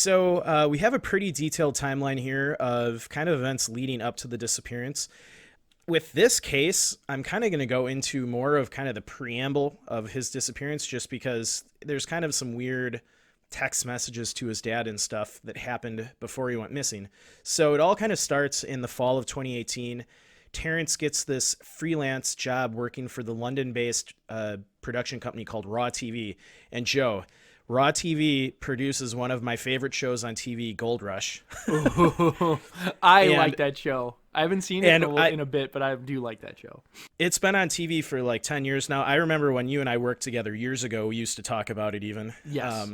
So we have a pretty detailed timeline here of kind of events leading up to the disappearance. With this case, I'm kind of going to go into more of kind of the preamble of his disappearance, just because there's kind of some weird text messages to his dad and stuff that happened before he went missing. So it all kind of starts in the fall of 2018. Terrence gets this freelance job working for the London-based production company called Raw TV. And Joe, Raw TV produces one of my favorite shows on TV, Gold Rush. Ooh, I like that show. I haven't seen it in a bit, but I do like that show. It's been on TV for like 10 years now. I remember when you and I worked together years ago, we used to talk about it even. Yes.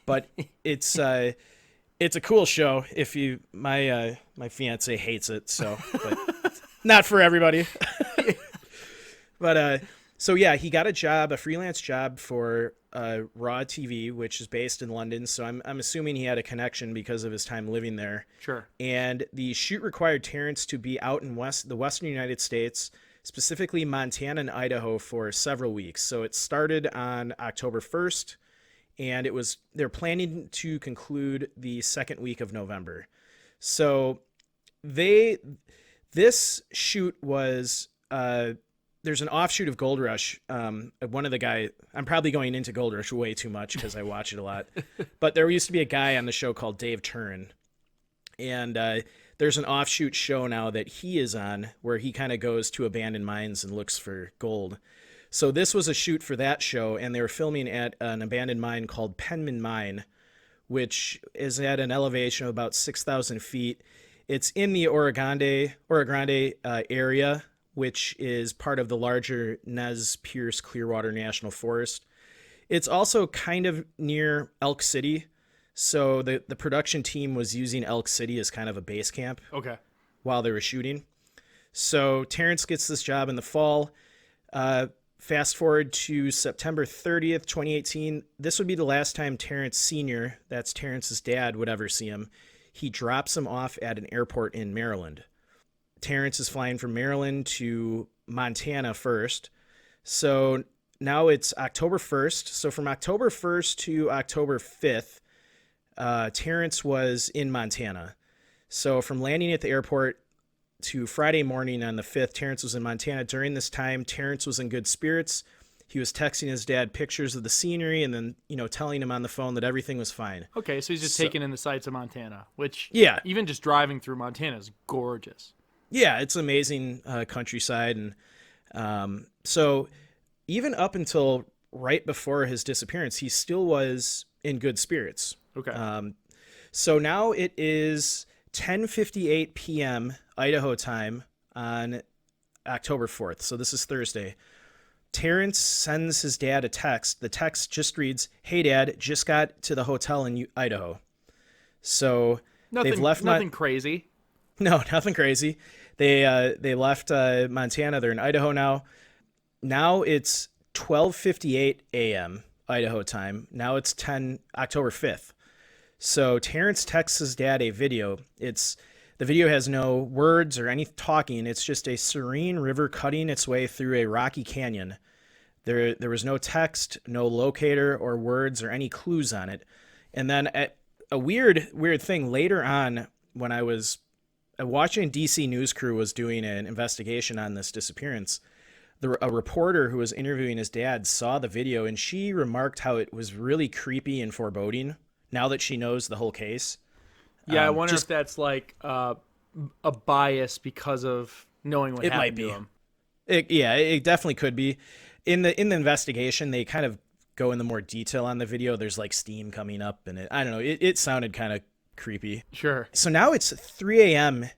But it's a cool show. If you my fiance hates it, so but not for everybody. But so yeah, he got a freelance job for Raw TV, which is based in London. So I'm assuming he had a connection because of his time living there. Sure. And the shoot required Terrence to be out in the Western United States, specifically Montana and Idaho, for several weeks. So it started on October 1st. And they're planning to conclude the second week of November. So this shoot was, there's an offshoot of Gold Rush. One of the guy, I'm probably going into Gold Rush way too much because I watch it a lot, but there used to be a guy on the show called Dave Turin. And there's an offshoot show now that he is on where he kind of goes to abandoned mines and looks for gold. So this was a shoot for that show, and they were filming at an abandoned mine called Penman Mine, which is at an elevation of about 6,000 feet. It's in the Oro Grande area, which is part of the larger Nez Perce Clearwater National Forest. It's also kind of near Elk City, so the production team was using Elk City as kind of a base camp while they were shooting. So Terrence gets this job in the fall. Fast forward to September 30th, 2018. This would be the last time Terrence Sr., that's Terrence's dad, would ever see him. He drops him off at an airport in Maryland. Terrence is flying from Maryland to Montana first. So now it's October 1st. So from October 1st to October 5th, Terrence was in Montana. So from landing at the airport to Friday morning on the 5th, Terrence was in Montana. During this time, Terrence was in good spirits. He was texting his dad pictures of the scenery and then, telling him on the phone that everything was fine. Okay, so he's just taking in the sights of Montana, which even just driving through Montana is gorgeous. Yeah, it's amazing countryside. And so even up until right before his disappearance, he still was in good spirits. Okay. So now it is 10:58 p.m. Idaho time on October 4th. So this is Thursday. Terrence sends his dad a text. The text just reads, "Hey Dad, just got to the hotel in Idaho." So they've left nothing crazy. No, nothing crazy. They left Montana. They're in Idaho now. Now it's 12:58 a.m. Idaho time. Now it's October 5th. So Terrence texts his dad a video. The video has no words or any talking. It's just a serene river cutting its way through a rocky canyon. There was no text, no locator or words or any clues on it. And then a weird thing later on, when I was a Washington, D.C. news crew was doing an investigation on this disappearance, a reporter who was interviewing his dad saw the video, and she remarked how it was really creepy and foreboding now that she knows the whole case. Yeah, I wonder if that's like a bias because of knowing what happened to him. It definitely could be. In the investigation, they kind of go into more detail on the video. There's like steam coming up, and I don't know. It sounded kind of creepy. Sure. So now it's 3 a.m.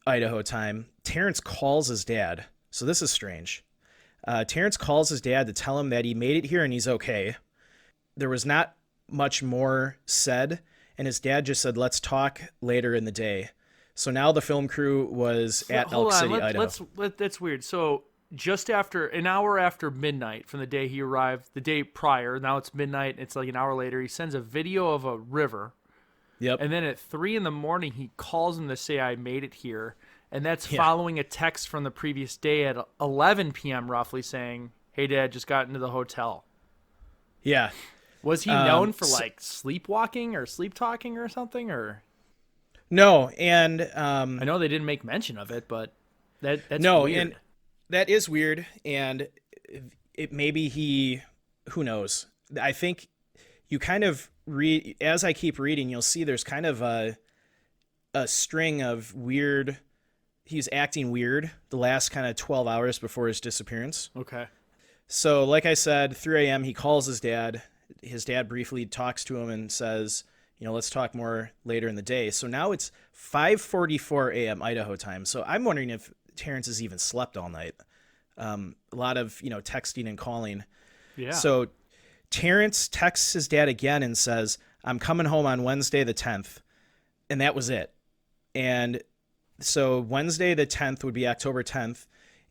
Idaho time. Terrence calls his dad. So this is strange. Terrence calls his dad to tell him that he made it here and he's okay. There was not much more said, and his dad just said, "Let's talk later in the day." So now the film crew was at Elk City, Idaho. That's weird. So just after an hour after midnight from the day he arrived, the day prior, now it's midnight, it's like an hour later, he sends a video of a river. Yep. And then at 3 a.m, he calls him to say, "I made it here." And that's following a text from the previous day at 11 p.m. roughly saying, "Hey Dad, just got into the hotel." Yeah. Was he known for So, like sleepwalking or sleep talking or something? Or no, and I know they didn't make mention of it, but that's no, and weird. that is weird. And it maybe he, who knows? I think you kind of read as I keep reading, you'll see there's kind of a string of weird. He's acting weird the last kind of 12 hours before his disappearance. Okay. So, like I said, 3 a.m. he calls his dad. His dad briefly talks to him and says, let's talk more later in the day. So now it's 5:44 a.m. Idaho time. So I'm wondering if Terrence has even slept all night. A lot of texting and calling. Yeah. So Terrence texts his dad again and says, "I'm coming home on Wednesday the 10th," and that was it. And so Wednesday the 10th would be October 10th.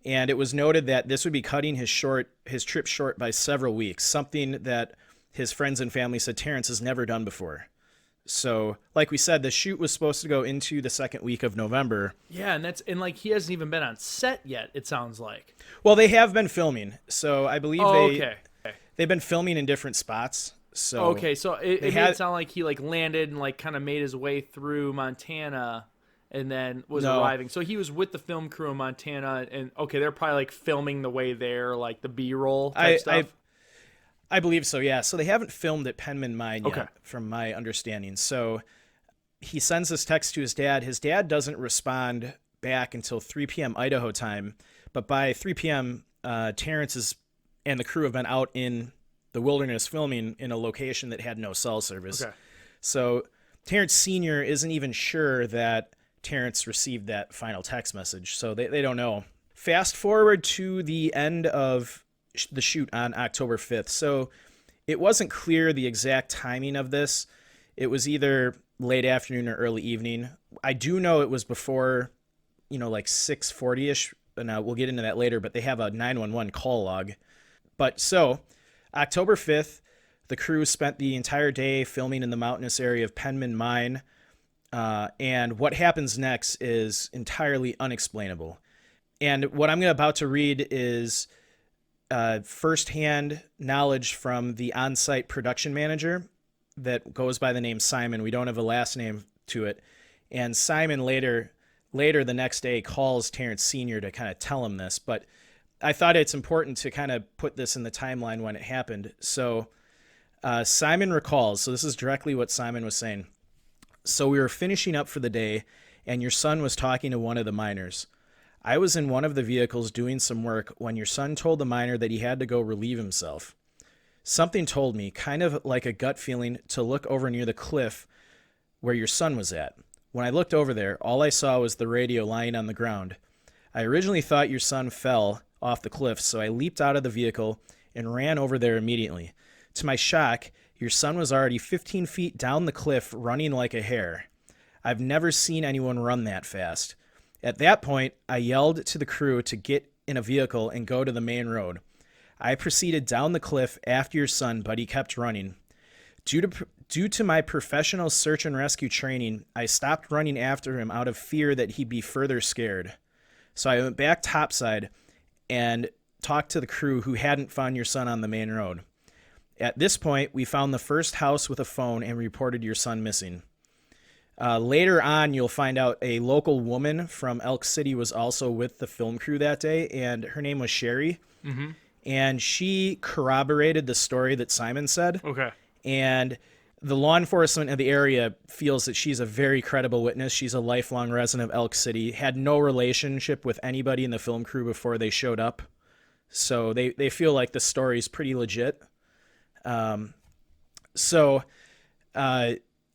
And it was noted that this would be cutting his trip short by several weeks, something that his friends and family said Terrence has never done before. So, like we said, the shoot was supposed to go into the second week of November. Yeah, and like he hasn't even been on set yet, it sounds like. Well, they have been filming. So I believe Okay. they've been filming in different spots. So Okay, so it made it sound like he like landed and like kind of made his way through Montana and then was arriving. So he was with the film crew in Montana, and okay, they're probably like filming the way there, like the B-roll type stuff. I believe so, yeah. So they haven't filmed at Penman Mine yet, from my understanding. So he sends this text to his dad. His dad doesn't respond back until 3 p.m. Idaho time. But by 3 p.m., Terrence and the crew have been out in the wilderness filming in a location that had no cell service. Okay. So Terrence Sr. isn't even sure that Terrence received that final text message. So they don't know. Fast forward to the end of the shoot on October 5th. So it wasn't clear the exact timing of this. It was either late afternoon or early evening. I do know it was before, like 6:40ish, and we'll get into that later, but they have a 911 call log. But so October 5th, the crew spent the entire day filming in the mountainous area of Penman Mine. And what happens next is entirely unexplainable. And what I'm about to read is firsthand knowledge from the on-site production manager that goes by the name Simon. We don't have a last name to it. And Simon later the next day calls Terrence Sr. to kind of tell him this. But I thought it's important to kind of put this in the timeline when it happened. So Simon recalls, so this is directly what Simon was saying. "So we were finishing up for the day, and your son was talking to one of the miners. I was in one of the vehicles doing some work when your son told the miner that he had to go relieve himself. Something told me, kind of like a gut feeling, to look over near the cliff where your son was at. When I looked over there, all I saw was the radio lying on the ground. I originally thought your son fell off the cliff, so I leaped out of the vehicle and ran over there immediately. To my shock, your son was already 15 feet down the cliff, running like a hare. I've never seen anyone run that fast. At that point, I yelled to the crew to get in a vehicle and go to the main road. I proceeded down the cliff after your son, but he kept running. Due to my professional search and rescue training, I stopped running after him out of fear that he'd be further scared. So I went back topside and talked to the crew who hadn't found your son on the main road. At this point, we found the first house with a phone and reported your son missing. Later on, you'll find out a local woman from Elk City was also with the film crew that day, and her name was Sherry. Mm-hmm. And she corroborated the story that Simon said. Okay. And the law enforcement of the area feels that she's a very credible witness. She's a lifelong resident of Elk City, had no relationship with anybody in the film crew before they showed up. So they feel like the story's pretty legit.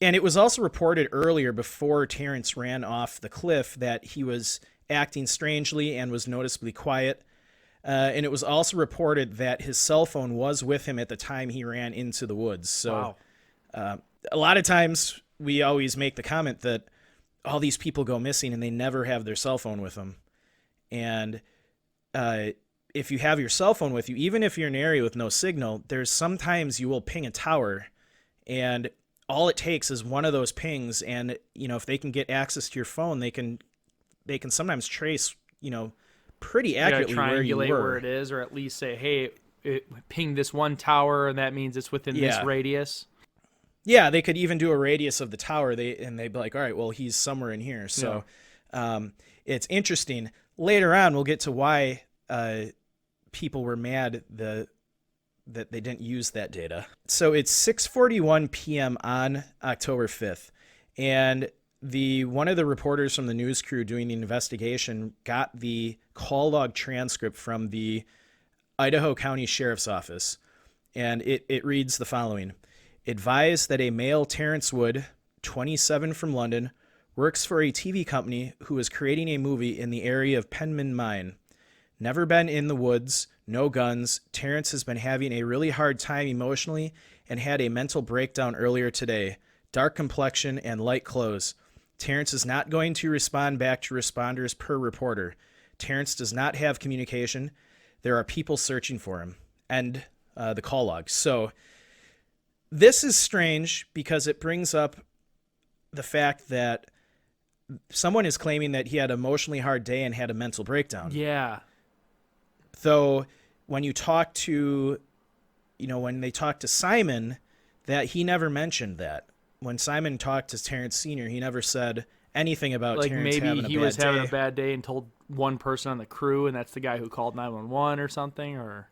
And it was also reported earlier before Terrence ran off the cliff that he was acting strangely and was noticeably quiet. And it was also reported that his cell phone was with him at the time he ran into the woods. So a lot of times we always make the comment that all these people go missing and they never have their cell phone with them. And if you have your cell phone with you, even if you're in an area with no signal, there's sometimes you will ping a tower, and all it takes is one of those pings, and if they can get access to your phone, they can sometimes trace pretty accurately where you were. Where it is, or at least say, hey, it pinged this one tower, and that means it's within this radius. Yeah, they could even do a radius of the tower. They'd be like, all right, well, he's somewhere in here. So it's interesting. Later on, we'll get to why people were mad that they didn't use that data. So it's 6:41 p.m. on October 5th, and one of the reporters from the news crew doing the investigation got the call log transcript from the Idaho County Sheriff's Office, and it reads the following. Advised that a male Terrence Wood, 27 from London, works for a TV company who is creating a movie in the area of Penman mine. Never been in the woods, no guns. Terrence has been having a really hard time emotionally and had a mental breakdown earlier today. Dark complexion and light clothes. Terrence is not going to respond back to responders per reporter. Terrence does not have communication. There are people searching for him. End the call log. So this is strange because it brings up the fact that someone is claiming that he had an emotionally hard day and had a mental breakdown. Yeah. Though when you talk to, when they talked to Simon, that he never mentioned that. When Simon talked to Terrence Sr., he never said anything about Terrence having a bad day. Like maybe he was having a bad day and told one person on the crew, and that's the guy who called 911 or something, or...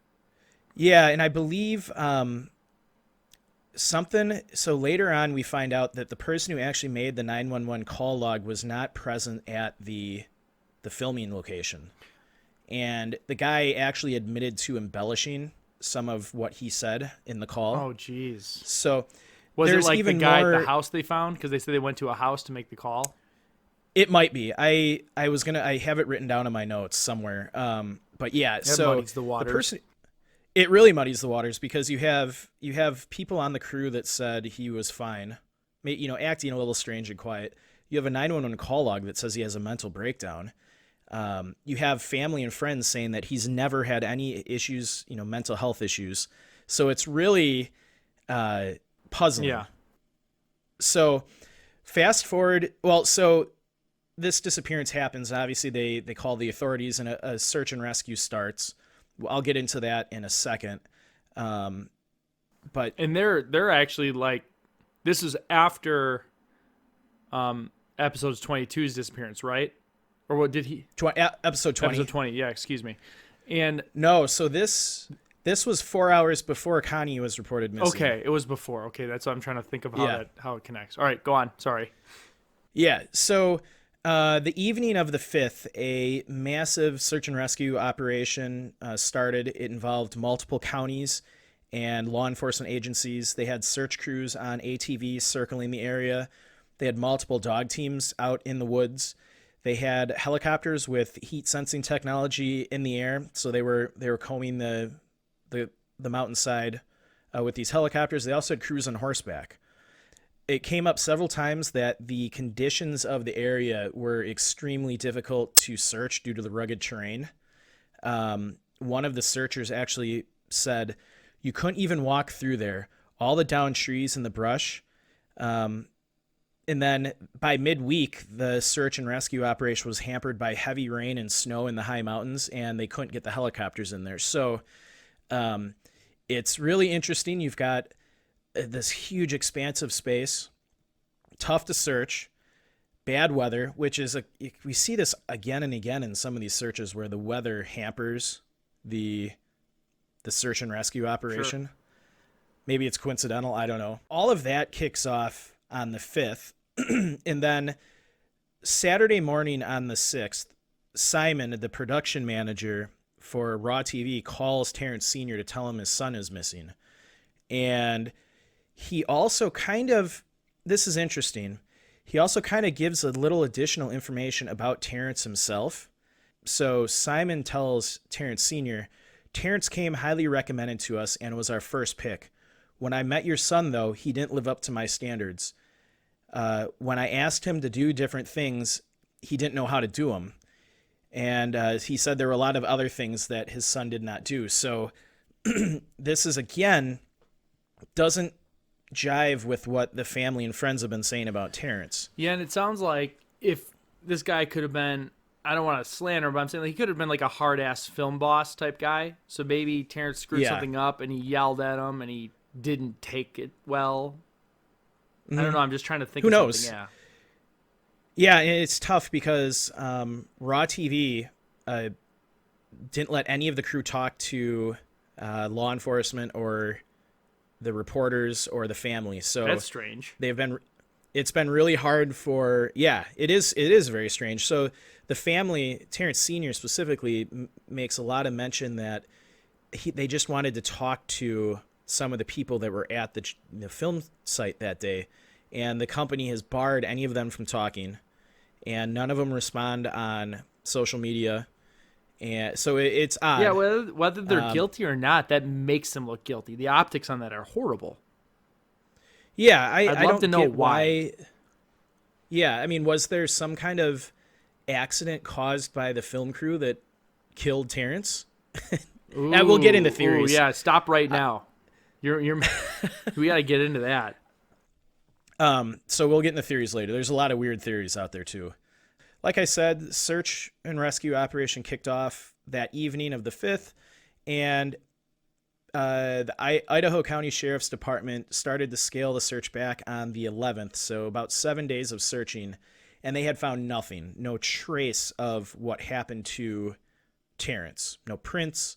Yeah, and I believe so later on we find out that the person who actually made the 911 call log was not present at the filming location. And the guy actually admitted to embellishing some of what he said in the call. Oh, jeez. So was it like even the guy more... at the house they found? Because they said they went to a house to make the call. It might be. I have it written down in my notes somewhere. But yeah, That muddies the waters. It really muddies the waters because you have people on the crew that said he was fine, acting a little strange and quiet. You have a 911 call log that says he has a mental breakdown. You have family and friends saying that he's never had any issues, mental health issues. So it's really puzzling. Yeah. So fast forward. Well, so this disappearance happens. Obviously, they call the authorities and a search and rescue starts. I'll get into that in a second. And they're actually like, this is after episodes 22's disappearance, right? Or what did he? Episode 20. Episode 20, yeah, excuse me. And no, so this was 4 hours before Connie was reported missing. Okay, it was before. Okay, that's what I'm trying to think of how it connects. All right, go on. Sorry. Yeah, so the evening of the 5th, a massive search and rescue operation started. It involved multiple counties and law enforcement agencies. They had search crews on ATVs circling the area. They had multiple dog teams out in the woods. They had helicopters with heat sensing technology in the air, so they were combing the mountainside with these helicopters. They also had crews on horseback. It came up several times that the conditions of the area were extremely difficult to search due to the rugged terrain. One of the searchers actually said you couldn't even walk through there. All the downed trees and the brush. And then by midweek, the search and rescue operation was hampered by heavy rain and snow in the high mountains, and they couldn't get the helicopters in there. So it's really interesting. You've got this huge expansive space, tough to search, bad weather, which is we see this again and again in some of these searches where the weather hampers the search and rescue operation. Sure. Maybe it's coincidental. I don't know. All of that kicks off on the 5th. And then Saturday morning on the 6th, Simon, the production manager for Raw TV, calls Terrence Sr. to tell him his son is missing. And he also this is interesting, he also kind of gives a little additional information about Terrence himself. So Simon tells Terrence Sr., Terrence came highly recommended to us and was our first pick. When I met your son, though, he didn't live up to my standards. When I asked him to do different things, he didn't know how to do them. And he said there were a lot of other things that his son did not do. So this is, again, doesn't jive with what the family and friends have been saying about Terrence. Yeah, and it sounds like if this guy could have been I don't want to slander, but I'm saying like, he could have been like a hard ass film boss type guy. So maybe Terrence screwed something up and he yelled at him and he didn't take it well. I don't know. I'm just trying to think Who of knows? something. Yeah. Yeah, it's tough because Raw TV didn't let any of the crew talk to law enforcement or the reporters or the family. So That's strange. It's been really hard for, it is very strange. So the family, Terrence Sr. specifically, makes a lot of mention that they just wanted to talk to some of the people that were at the film site that day, and the company has barred any of them from talking, and none of them respond on social media. And so it's odd. Yeah, whether they're guilty or not, that makes them look guilty. The optics on that are horrible. Yeah, I I'd love don't to know get why. Yeah, I mean, was there some kind of accident caused by the film crew that killed Terrence? And we'll get into theories. Yeah, stop right now. You're we got to get into that. So we'll get into theories later. There's a lot of weird theories out there too. Like I said, search and rescue operation kicked off that evening of the 5th, and the Idaho County Sheriff's Department started to scale the search back on the 11th, so about 7 days of searching, and they had found nothing, no trace of what happened to Terrence. No prints,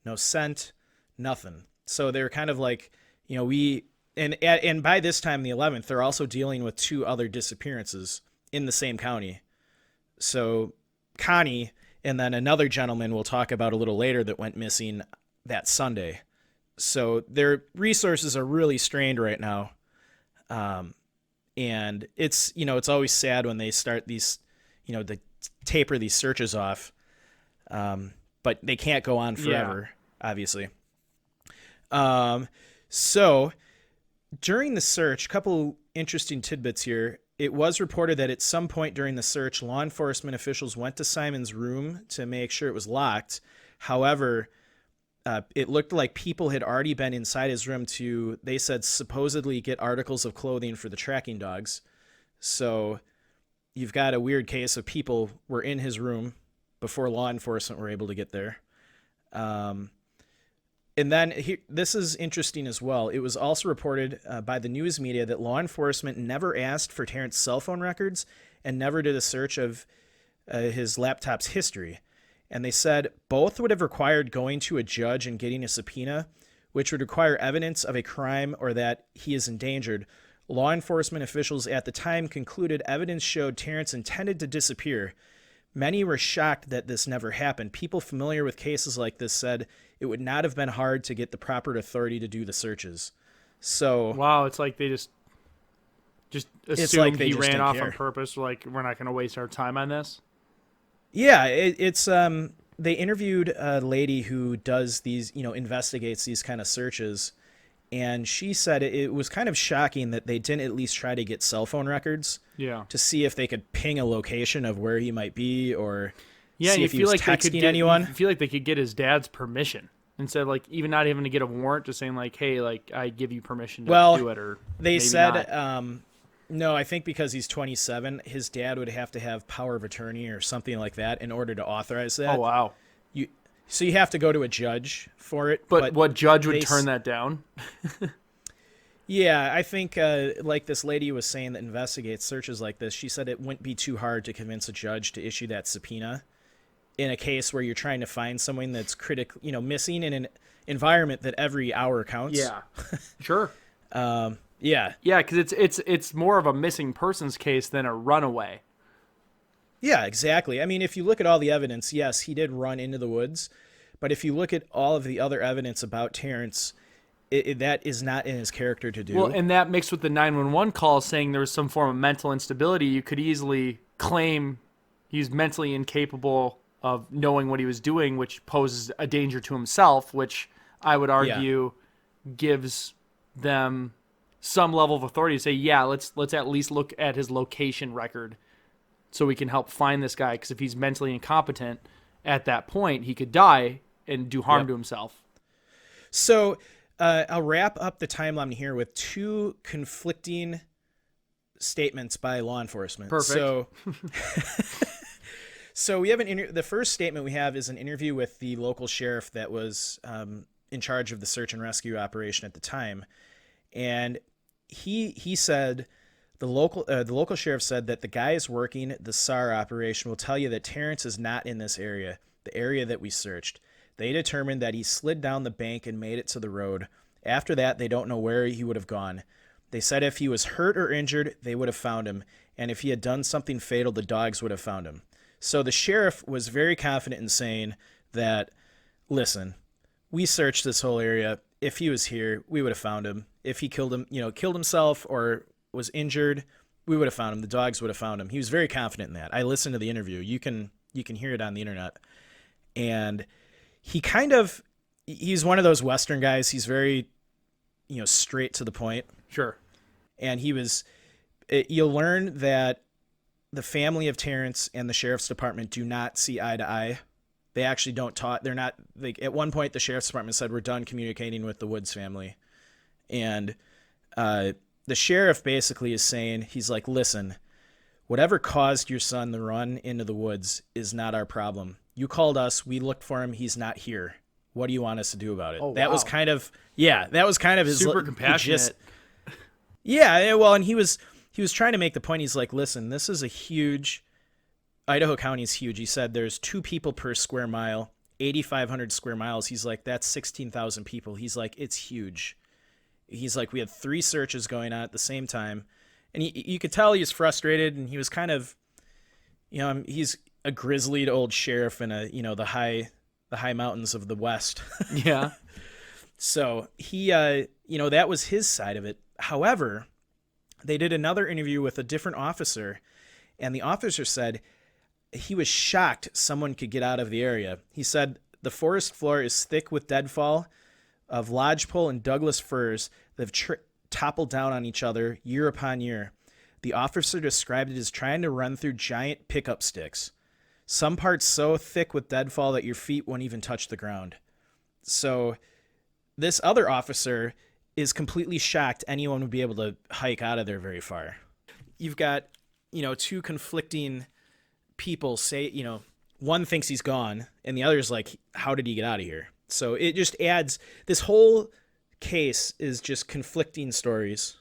no scent, nothing. So they're kind of like, and by this time, the 11th, they're also dealing with 2 other disappearances in the same county. So Connie and then another gentleman we'll talk about a little later that went missing that Sunday. So their resources are really strained right now. And it's always sad when they start these, to taper these searches off. But they can't go on forever, obviously. So during the search, a couple interesting tidbits here. It was reported that at some point during the search, law enforcement officials went to Simon's room to make sure it was locked. However, it looked like people had already been inside his room to, they said, supposedly get articles of clothing for the tracking dogs. So you've got a weird case of people were in his room before law enforcement were able to get there. And then this is interesting as well. It was also reported by the news media that law enforcement never asked for Terrence's cell phone records and never did a search of his laptop's history. And they said both would have required going to a judge and getting a subpoena, which would require evidence of a crime or that he is endangered. Law enforcement officials at the time concluded evidence showed Terrence intended to disappear. Many were shocked that this never happened. People familiar with cases like this said it would not have been hard to get the proper authority to do the searches. So wow, it's like they just assumed he ran off on purpose. Like, we're not going to waste our time on this. Yeah, it's they interviewed a lady who does these, investigates these kind of searches, and she said it was kind of shocking that they didn't at least try to get cell phone records. Yeah. To see if they could ping a location of where he might be, or see if he was texting anyone. I feel like they could get his dad's permission instead, like even not even to get a warrant, just saying like, hey, like I give you permission to do it, or they said not. No, I think because he's 27, his dad would have to have power of attorney or something like that in order to authorize that. Oh wow. So you have to go to a judge for it. But what judge would turn that down? Yeah, I think like this lady was saying that investigates searches like this, she said it wouldn't be too hard to convince a judge to issue that subpoena in a case where you're trying to find someone that's missing in an environment that every hour counts. Yeah, sure. Yeah, because it's more of a missing persons case than a runaway. Yeah, exactly. I mean, if you look at all the evidence, yes, he did run into the woods, but if you look at all of the other evidence about Terrence, that is not in his character to do. Well, and that mixed with the 911 call saying there was some form of mental instability, you could easily claim he's mentally incapable of knowing what he was doing, which poses a danger to himself, which I would argue gives them some level of authority to say, let's at least look at his location record so we can help find this guy, because if he's mentally incompetent at that point, he could die and do harm to himself. So I'll wrap up the timeline here with two conflicting statements by law enforcement. Perfect. So we have the first statement we have is an interview with the local sheriff that was in charge of the search and rescue operation at the time, and he said the local sheriff said that the guys working the SAR operation will tell you that Terrence is not in this area, the area that we searched. They determined that he slid down the bank and made it to the road. After that, they don't know where he would have gone. They said if he was hurt or injured, they would have found him, and if he had done something fatal, the dogs would have found him. So the sheriff was very confident in saying that, listen, we searched this whole area. If he was here, we would have found him. If he killed himself or was injured, we would have found him. The dogs would have found him. He was very confident in that. I listened to the interview. You can hear it on the internet. And he's one of those Western guys. He's very, straight to the point. Sure. And you'll learn that the family of Terrence and the sheriff's department do not see eye to eye. They actually don't talk. They're not, like, at one point the sheriff's department said, we're done communicating with the Woods family. And the sheriff basically is saying, he's like, listen, whatever caused your son to run into the woods is not our problem. You called us. We looked for him. He's not here. What do you want us to do about it? Oh, that wow. was kind of his super compassionate. Well, and he was trying to make the point. He's like, listen, this is Idaho County is huge. He said there's 2 people per square mile, 8,500 square miles. He's like, that's 16,000 people. He's like, it's huge. He's like, we had 3 searches going on at the same time. And you could tell he was frustrated, and he was kind of, he's a grizzlied old sheriff in the high mountains of the West. Yeah. So he, that was his side of it. However, they did another interview with a different officer, and the officer said he was shocked someone could get out of the area. He said the forest floor is thick with deadfall of lodgepole and Douglas firs that have toppled down on each other year upon year. The officer described it as trying to run through giant pickup sticks. Some parts so thick with deadfall that your feet won't even touch the ground. So this other officer is completely shocked anyone would be able to hike out of there very far. You've got, 2 conflicting people say, one thinks he's gone and the other is like, how did he get out of here? So it just adds, this whole case is just conflicting stories.